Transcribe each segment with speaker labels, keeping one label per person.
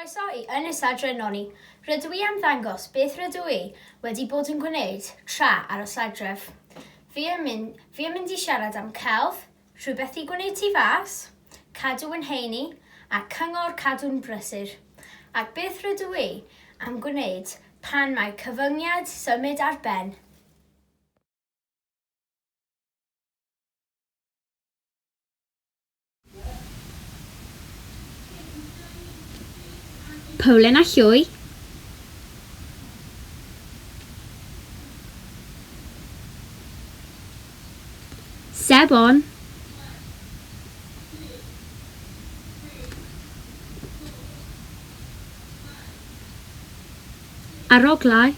Speaker 1: Croeso i Ynys Adre Noni. Rydw i am ddangos beth rydw i wedi bod yn gwneud tra ar y Sadref. Fi yn mynd i siarad am celf, rhywbeth i gwneud tu fas, cadw yn heini a cyngor cadw'n brysur. Ac beth rydw i am gwneud pan mae cyfyngiad symud ar ben.
Speaker 2: Powlen a llwy, Sebon, Aroglau,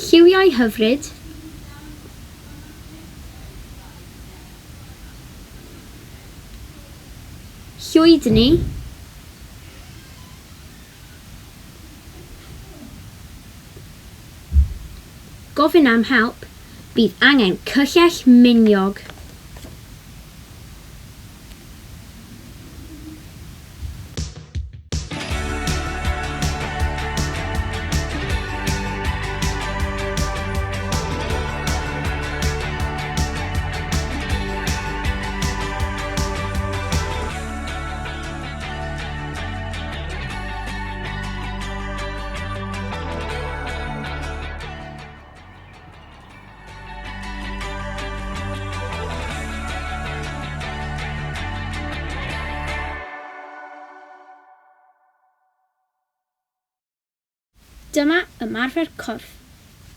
Speaker 2: Lliwiau hyfryd, llwydni, gofyn am help, bydd angen cyllell miniog. Dyma ymarfer corff,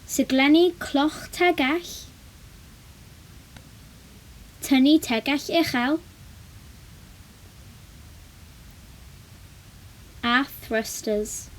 Speaker 2: siglennu cloch tegell, tynnu tegell uchel, a thrusters.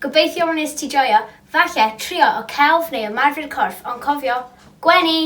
Speaker 1: Gobeithio wnes ti joio, falle trio o celf neu ymarfer corff, ond cofio, gwenu!